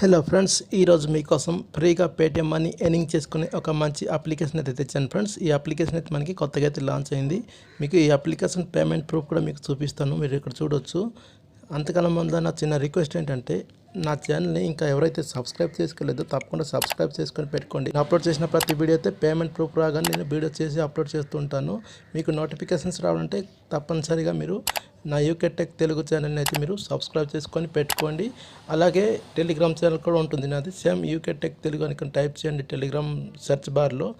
Hello friends, ఈరోజు మీకోసం ఫ్రీగా పేటిఎం మనీ ఎర్నింగ్ చేసుకునే ఒక మంచి అప్లికేషన్ అయితే తెచ్చాను ఫ్రెండ్స్. ఈ అప్లికేషన్ అయితే మనకి కొత్తగా అయితే లాంచ్ అయింది. మీకు ఈ అప్లికేషన్ పేమెంట్ ప్రూఫ్ కూడా మీకు చూపిస్తాను, మీరు ఇక్కడ చూడొచ్చు. అంతకన్నా ముందు నా చిన్న రిక్వెస్ట్ ఏంటంటే, నా ఛానల్ని ఇంకా ఎవరైతే సబ్స్క్రైబ్ చేసుకోలేదో తప్పకుండా సబ్స్క్రైబ్ చేసుకొని పెట్టుకోండి. నేను అప్లోడ్ చేసిన ప్రతి వీడియో అయితే పేమెంట్ ప్రూఫ్ రాగానే నేను వీడియో చేసి అప్లోడ్ చేస్తుంటాను. మీకు నోటిఫికేషన్స్ రావాలంటే తప్పనిసరిగా మీరు నా యూకే టెక్ తెలుగు ఛానల్ని అయితే మీరు సబ్స్క్రైబ్ చేసుకొని పెట్టుకోండి. అలాగే టెలిగ్రామ్ ఛానల్ కూడా ఉంటుంది నాది, సేమ్ యూకే టెక్ తెలుగు అని టైప్ చేయండి. టెలిగ్రామ్ సెర్చ్ బార్లో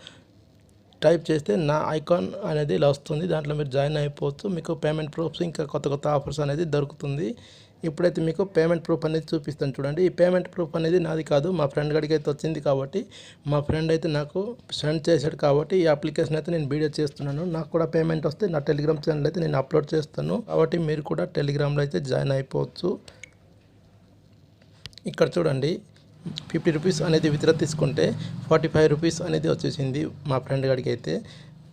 టైప్ చేస్తే నా ఐకాన్ అనేది ఇలా వస్తుంది, దాంట్లో మీరు జాయిన్ అయిపోవచ్చు. మీకు పేమెంట్ ప్రూఫ్స్ ఇంకా కొత్త కొత్త ఆఫర్స్ అనేది దొరుకుతుంది. ఇప్పుడైతే మీకు పేమెంట్ ప్రూఫ్ అనేది చూపిస్తాను చూడండి. ఈ పేమెంట్ ప్రూఫ్ అనేది నాది కాదు, మా ఫ్రెండ్ గడికి అయితే వచ్చింది కాబట్టి, మా ఫ్రెండ్ అయితే నాకు సెండ్ చేశాడు కాబట్టి ఈ అప్లికేషన్ అయితే నేను వీడియో చేస్తున్నాను. నాకు కూడా పేమెంట్ వస్తే నా టెలిగ్రామ్ ఛానల్ అయితే నేను అప్లోడ్ చేస్తాను కాబట్టి మీరు కూడా టెలిగ్రామ్లో అయితే జాయిన్ అయిపోవచ్చు. ఇక్కడ చూడండి, 50 రూపీస్ అనేది విత్డ్రా తీసుకుంటే 45 రూపీస్ అనేది వచ్చేసింది. మా ఫ్రెండ్ గడికి అయితే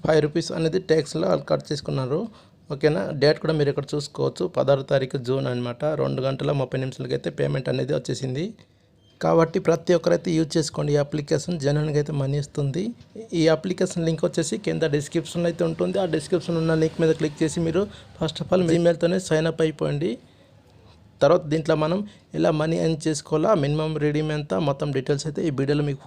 5 రూపీస్ అనేది ట్యాక్స్లో వాళ్ళు కట్ చేసుకున్నారు. ఓకేనా, డేట్ కూడా మీరు ఇక్కడ చూసుకోవచ్చు, 16 తారీఖు జూన్ అనమాట. 2 గంటల 30 నిమిషాలకి అయితే పేమెంట్ అనేది వచ్చేసింది. కాబట్టి ప్రతి ఒక్కరైతే యూజ్ చేసుకోండి ఈ అప్లికేషన్, జనానికి అయితే మనీ ఇస్తుంది. ఈ అప్లికేషన్ లింక్ వచ్చేసి కింద డిస్క్రిప్షన్లో అయితే ఉంటుంది. ఆ డిస్క్రిప్షన్ ఉన్న లింక్ మీద క్లిక్ చేసి మీరు ఫస్ట్ ఆఫ్ ఆల్ ఈమెయిల్తోనే సైన్ అప్ అయిపోండి. తర్వాత దీంట్లో మనం ఎలా మనీ ఎర్న్ చేసుకోవాలా, మినిమం రీడీమ్ ఎంత, మొత్తం డీటెయిల్స్ అయితే ఈ వీడియోలో మీకు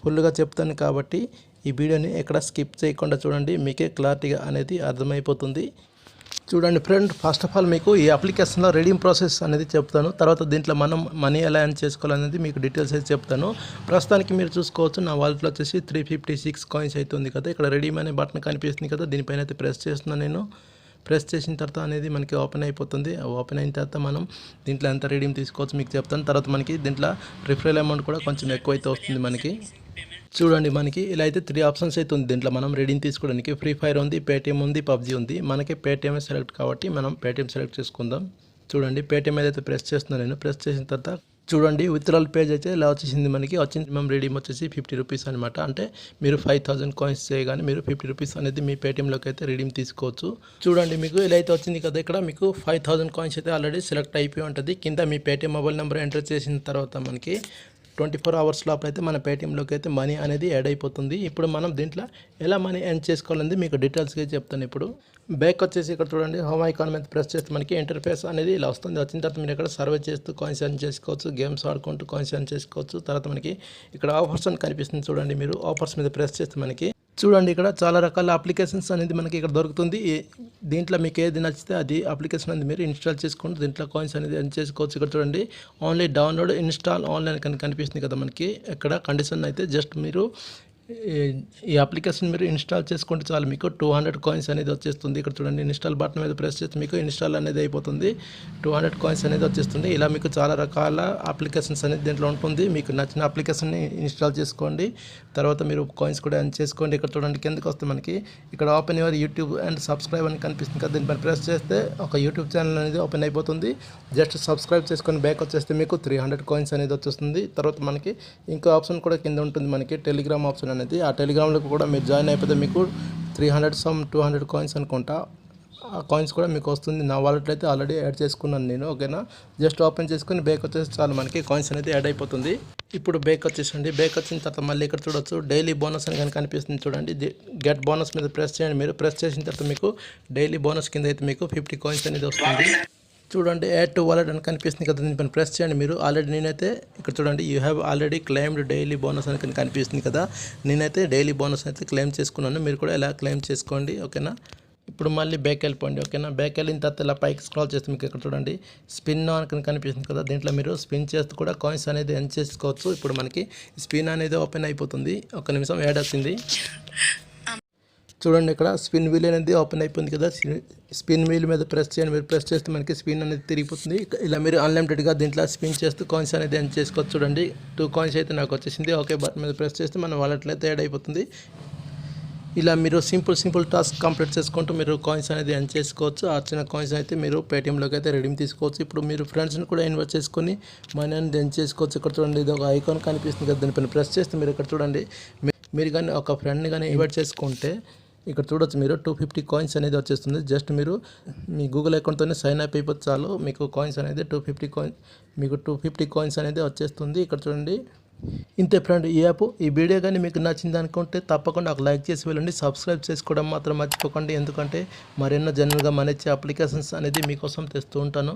ఫుల్గా చెప్తాను. కాబట్టి ఈ వీడియోని ఎక్కడ స్కిప్ చేయకుండా చూడండి, మీకే క్లారిటీగా అనేది అర్థమైపోతుంది. చూడండి ఫ్రెండ్, ఫస్ట్ ఆఫ్ ఆల్ మీకు ఈ అప్లికేషన్లో రీడీమ్ ప్రాసెస్ అనేది చెప్తాను. తర్వాత దీంట్లో మనం మనీ ఎలా ఎర్న్ చేసుకోవాలనేది మీకు డీటెయిల్స్ అయితే చెప్తాను. ప్రస్తుతానికి మీరు చూసుకోవచ్చు, నా వాలెట్లో వచ్చేసి 356 కాయిన్స్ అయితే ఉంది కదా. ఇక్కడ రీడీమ్ అనే బటన్ కనిపిస్తుంది కదా, దీనిపైన అయితే ప్రెస్ చేస్తున్నాను నేను. ప్రెస్ చేసిన తర్వాత అనేది మనకి ఓపెన్ అయిపోతుంది. ఓపెన్ అయిన తర్వాత మనం దీంట్లో ఎంత రీడీమ్ తీసుకోవచ్చు మీకు చెప్తాను. తర్వాత మనకి దీంట్లో రిఫరల్ అమౌంట్ కూడా కొంచెం ఎక్కువ అయితే వస్తుంది మనకి. చూడండి, మనకి ఇలా అయితే 3 ఆప్షన్స్ అయితే ఉంది దీంట్లో మనం రీడింగ్ తీసుకోవడానికి. ఫ్రీ ఫైర్ ఉంది, పేటిఎం ఉంది, పబ్జీ ఉంది. మనకి పేటిఎం సెలెక్ట్ కాబట్టి మనం పేటిఎం సెలెక్ట్ చేసుకుందాం. చూడండి, పేటిఎం ఏదైతే ప్రెస్ చేస్తున్నాను నేను. ప్రెస్ చేసిన తర్వాత చూడండి, విత్డ్రాల్ పేజ్ అయితే ఇలా వచ్చేసింది మనకి. వచ్చింది మేము రీడీమ్ వచ్చేసి 50 రూపీస్ అనమాట. అంటే మీరు 5000 కాయిన్స్ చేయగానే మీరు 50 రూపీస్ అనేది మీ పేటిఎంలోకి అయితే రీడీమ్ తీసుకోవచ్చు. చూడండి, మీకు ఇలా అయితే వచ్చింది కదా. ఇక్కడ మీకు 5000 కాయిన్స్ అయితే ఆల్రెడీ సెలెక్ట్ అయిపోయి ఉంటుంది. కింద మీ పేటిఎం మొబైల్ నెంబర్ ఎంటర్ చేసిన తర్వాత మనకి 24 అవర్స్ లోపల అయితే మన పేటిఎంలోకి అయితే మనీ అనేది యాడ్ అయిపోతుంది. ఇప్పుడు మనం దీంట్లో ఎలా మనీ ఎర్న్ చేసుకోవాలనేది మీకు డీటెయిల్స్గా చెప్తాను. ఇప్పుడు బ్యాక్ వచ్చేసి ఇక్కడ చూడండి, హోమ్ ఐకాన్ మీద ప్రెస్ చేస్తే మనకి ఇంటర్ఫేస్ అనేది ఇలా వస్తుంది. వచ్చిన తర్వాత మీరు ఇక్కడ సర్వే చేస్తూ కాయిన్స్ ఎర్న్ చేసుకోవచ్చు, గేమ్స్ ఆడుకుంటూ కాయిన్స్ ఎర్న్ చేసుకోవచ్చు. తర్వాత మనకి ఇక్కడ ఆఫర్స్ అని కనిపిస్తుంది చూడండి, మీరు ఆఫర్స్ మీద ప్రెస్ చేస్తే మనకి చూడండి ఇక్కడ చాలా రకాల అప్లికేషన్స్ అనేది మనకి ఇక్కడ దొరుకుతుంది. దీంట్లో మీకు ఏది నచ్చితే అది అప్లికేషన్ అనేది మీరు ఇన్స్టాల్ చేసుకుంటూ దీంట్లో కాయిన్స్ అనేది ఎర్న్ చేసుకోవచ్చు. ఇక్కడ చూడండి, ఓన్లీ డౌన్లోడ్ ఇన్స్టాల్ ఆన్లైన్ కనిపిస్తుంది కదా మనకి. ఇక్కడ కండిషన్ అయితే జస్ట్ మీరు ఈ అప్లికేషన్ మీరు ఇన్స్టాల్ చేసుకుంటే చాలు, మీకు 200 కాయిన్స్ అనేది వచ్చేస్తుంది. ఇక్కడ చూడండి, ఇన్స్టాల్ బటన్ మీద ప్రెస్ చేస్తే మీకు ఇన్స్టాల్ అనేది అయిపోతుంది. 200 కాయిన్స్ అనేది వచ్చేస్తుంది. ఇలా మీకు చాలా రకాల అప్లికేషన్స్ అనేది దీంట్లో ఉంటుంది. మీకు నచ్చిన అప్లికేషన్ని ఇన్స్టాల్ చేసుకోండి, తర్వాత మీరు కాయిన్స్ కూడా ఎర్న్ చేసుకోండి. ఇక్కడ చూడండి, కిందకి వస్తే మనకి ఇక్కడ open your YouTube and subscribe అని కనిపిస్తుంది కదా. దీనిపైన ప్రెస్ చేస్తే ఒక యూట్యూబ్ ఛానల్ అనేది ఓపెన్ అయిపోతుంది. జస్ట్ సబ్స్క్రైబ్ చేసుకొని బ్యాక్ వచ్చేస్తే మీకు 300 కాయిన్స్ అనేది వచ్చేస్తుంది. తర్వాత మనకి ఇంకో ఆప్షన్ కూడా కింద ఉంటుంది మనకి, టెలిగ్రామ్ ఆప్షన్ అనేది. ఆ టెలిగ్రామ్లో కూడా మీరు జాయిన్ అయిపోతే మీకు 300 సమ్ 200 కాయిన్స్ అనుకుంటా, ఆ కాయిన్స్ కూడా మీకు వస్తుంది. నా వాలెట్లో అయితే ఆల్రెడీ యాడ్ చేసుకున్నాను నేను. ఓకేనా, జస్ట్ ఓపెన్ చేసుకుని బ్యాక్ వచ్చేసి చాలు, మనకి కాయిన్స్ అనేది యాడ్ అయిపోతుంది. ఇప్పుడు బ్యాక్ వచ్చేసండి. బ్యాక్ వచ్చిన తర్వాత మళ్ళీ ఇక్కడ చూడొచ్చు, డైలీ బోనస్ అని కనిపిస్తుంది చూడండి. గెట్ బోనస్ మీద ప్రెస్ చేయండి. మీరు ప్రెస్ చేసిన తర్వాత మీకు డైలీ బోనస్ కింద అయితే మీకు 50 కాయిన్స్ అనేది వస్తుంది. చూడండి, యాడ్ టు వాలెట్ అని కనిపిస్తుంది కదా, దీనిపైన ప్రెస్ చేయండి మీరు. ఆల్రెడీ నేనైతే ఇక్కడ చూడండి, you have already claimed daily bonus అని కనిపిస్తుంది కదా. నేనైతే డైలీ బోనస్ అయితే క్లెయిమ్ చేసుకున్నాను, మీరు కూడా ఎలా క్లెయిమ్ చేసుకోండి. ఓకేనా, ఇప్పుడు మళ్ళీ బ్యాక్ వెళ్ళిపోండి. ఓకేనా, బ్యాక్ వెళ్ళిన తర్వాత ఇలా పైకి స్క్రాల్ చేస్తే మీకు ఇక్కడ చూడండి, స్పిన్ అని కనిపిస్తుంది కదా. దీంట్లో మీరు స్పిన్ చేస్తూ కూడా కాయిన్స్ అనేది ఎర్న్ చేసుకోవచ్చు. ఇప్పుడు మనకి స్పిన్ అనేది ఓపెన్ అయిపోతుంది. ఒక నిమిషం యాడ్ అవుతుంది. చూడండి, ఇక్కడ స్పిన్ వీల్ అనేది ఓపెన్ అయిపోయింది కదా. స్పిన్ వీల్ మీద ప్రెస్ చేయండి. మీరు ప్రెస్ చేస్తే మనకి స్పిన్ అనేది తిరిగిపోతుంది. ఇలా మీరు అన్లిమిటెడ్గా దీంట్లో స్పిన్ చేస్తూ కాయిన్స్ అనేది ఎర్న్ చేసుకోవచ్చు. చూడండి, 2 కాయిన్స్ అయితే నాకు వచ్చేసింది. ఓకే బటన్ మీద ప్రెస్ చేస్తే మన వాలెట్లో అయితే యాడ్ అయిపోతుంది. ఇలా మీరు సింపుల్ టాస్క్ కంప్లీట్ చేసుకుంటూ మీరు కాయిన్స్ అనేది ఎర్న్ చేసుకోవచ్చు. ఆ చిన్న కాయిన్స్ అయితే మీరు పేటిఎంలోకి అయితే రెడీమ్ తీసుకోవచ్చు. ఇప్పుడు మీరు ఫ్రెండ్స్ని కూడా ఇన్వైట్ చేసుకొని మనీ అనేది ఎర్న్ చేసుకోవచ్చు. ఇక్కడ చూడండి, ఇది ఒక ఐకాన్ కనిపిస్తుంది కదా, దానిపైన ప్రెస్ చేస్తే మీరు ఇక్కడ చూడండి, మీరు కానీ ఒక ఫ్రెండ్ని కానీ ఇన్వైట్ చేసుకుంటే ఇక్కడ చూడొచ్చు మీరు 250 కాయిన్స్ అనేది వచ్చేస్తుంది. జస్ట్ మీరు మీ గూగుల్ అకౌంట్తోనే సైన్ అప్ అయిపోతే చాలు, మీకు కాయిన్స్ అనేది 250 కాయిన్స్ అనేది వచ్చేస్తుంది. ఇక్కడ చూడండి. ఇంతే ఫ్రెండ్ ఈ యాప్. ఈ వీడియో కానీ మీకు నచ్చింది అనుకుంటే తప్పకుండా ఒక లైక్ చేసి వెళ్ళండి. సబ్స్క్రైబ్ చేసుకోవడం మాత్రం మర్చిపోకండి, ఎందుకంటే మరెన్నో జనరల్గా మనిచ్చే అప్లికేషన్స్ అనేది మీకోసం తెస్తూ ఉంటాను.